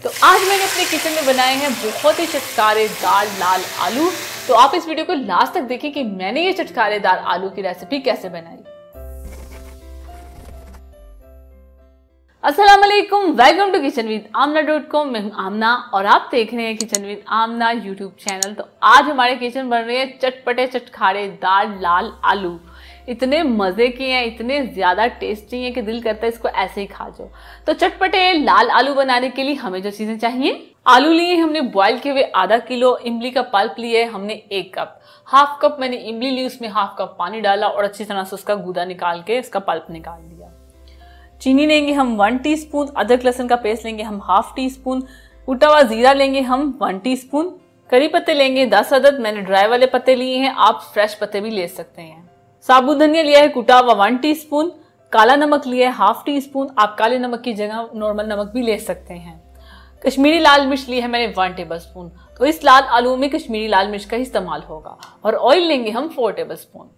तो आज मैंने अपने किचन में बनाए हैं बहुत ही चटकारेदार लाल आलू। तो आप इस वीडियो को लास्ट तक देखें कि मैंने ये चटकारेदार आलू की रेसिपी कैसे बनाई। अस्सलाम वालेकुम, वेलकम टू किचन विद आमना.com। मैं हूं आमना और आप देख रहे हैं kitchen with Amna YouTube channel. तो आज हमारे किचन बन रहे हैं चटपटे चटखारेदार लाल आलू। इतने मजे के हैं, इतने ज्यादा टेस्टी हैं कि दिल करता है इसको ऐसे ही खा जाओ। तो चटपटे लाल आलू बनाने के लिए हमें जो चीजें चाहिए, आलू लिए हमने बॉयल किए हुए आधा किलो, इमली का पल्प लिए हमने 1 कप, हाफ कप मैंने इमली ली, उसमें हाफ कप पानी डाला और अच्छी तरह से उसका गूदा निकाल के उसका पल्प निकाल लिया। चीनी लेंगे हम 1 टीस्पून, अदरक लहसुन का पेस्ट लेंगे हम हाफ टी स्पून, कुटा हुआ जीरा लेंगे हम 1 टीस्पून, करी पत्ते लेंगे 10 अदद, मैंने ड्राई वाले पत्ते लिए हैं, आप फ्रेश पत्ते भी ले सकते हैं। साबुत धनिया लिया है कुटा हुआ 1 टीस्पून, काला नमक लिया है हाफ टी स्पून, आप काले नमक की जगह नॉर्मल नमक भी ले सकते हैं। कश्मीरी लाल मिर्च ली है मैंने 1 टेबल स्पून। तो इस लाल आलू में कश्मीरी लाल मिर्च का ही इस्तेमाल होगा। और ऑयल लेंगे हम 4 टेबल स्पून।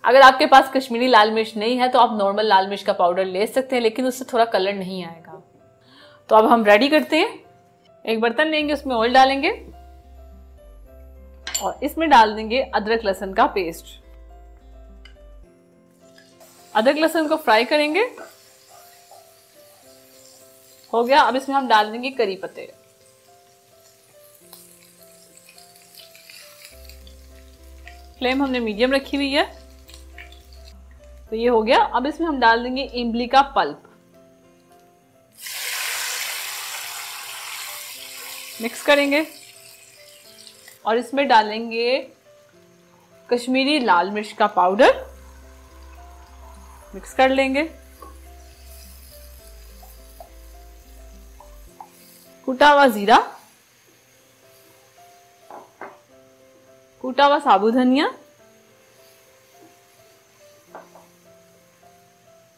अगर आपके पास कश्मीरी लाल मिर्च नहीं है तो आप नॉर्मल लाल मिर्च का पाउडर ले सकते हैं, लेकिन उससे थोड़ा कलर नहीं आएगा। तो अब हम रेडी करते हैं। एक बर्तन लेंगे, उसमें ऑयल डालेंगे और इसमें डाल देंगे अदरक लहसुन का पेस्ट। अदरक लहसुन को फ्राई करेंगे। हो गया। अब इसमें हम डाल देंगे करी पत्ते। फ्लेम हमने मीडियम रखी हुई है। तो ये हो गया। अब इसमें हम डाल देंगे इमली का पल्प, मिक्स करेंगे और इसमें डालेंगे कश्मीरी लाल मिर्च का पाउडर, मिक्स कर लेंगे। कुटा हुआ जीरा, कुटा हुआ साबुत धनिया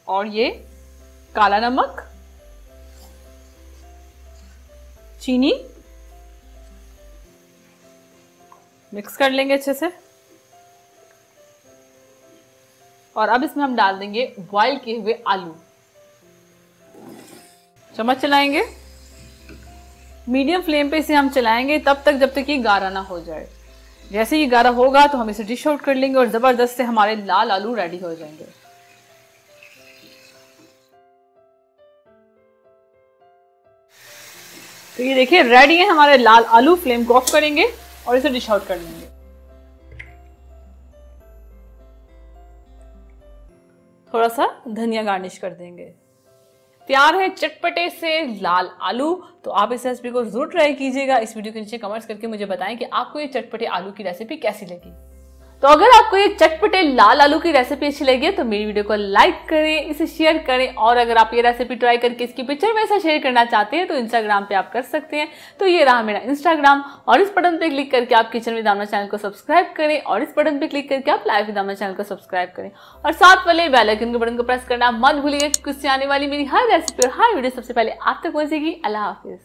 और ये काला नमक, चीनी, मिक्स कर लेंगे अच्छे से। और अब इसमें हम डाल देंगे बॉयल किए हुए आलू। चम्मच चलाएंगे, मीडियम फ्लेम पे इसे हम चलाएंगे तब तक जब तक ये गाढ़ा ना हो जाए। जैसे ये गाढ़ा होगा तो हम इसे डिश आउट कर लेंगे और जबरदस्त से हमारे लाल आलू रेडी हो जाएंगे। तो ये देखिए रेडी है हमारे लाल आलू। फ्लेम को ऑफ करेंगे और इसे डिश आउट कर लेंगे। थोड़ा सा धनिया गार्निश कर देंगे। तैयार है चटपटे से लाल आलू। तो आप इस रेसिपी को जरूर ट्राई कीजिएगा। इस वीडियो के नीचे कमेंट्स करके मुझे बताएं कि आपको ये चटपटे आलू की रेसिपी कैसी लगी। तो अगर आपको ये चटपटे लाल आलू की रेसिपी अच्छी लगी है तो मेरी वीडियो को लाइक करें, इसे शेयर करें और अगर आप ये रेसिपी ट्राई करके इसकी पिक्चर मेरे साथ शेयर करना चाहते हैं तो इंस्टाग्राम पे आप कर सकते हैं। तो ये रहा मेरा इंस्टाग्राम और इस बटन पे क्लिक करके आप किचन विद आमना चैनल को सब्सक्राइब करें और इस बटन पे क्लिक करके आप लाइव विद आमना चैनल को सब्सक्राइब करें और साथ वाले बेल आइकन के बटन को प्रेस करना मत भूलिएगा, क्योंकि इससे आने वाली मेरी हर रेसिपी और हर वीडियो सबसे पहले आप तक पहुंचेगी। अल्लाह हाफिज।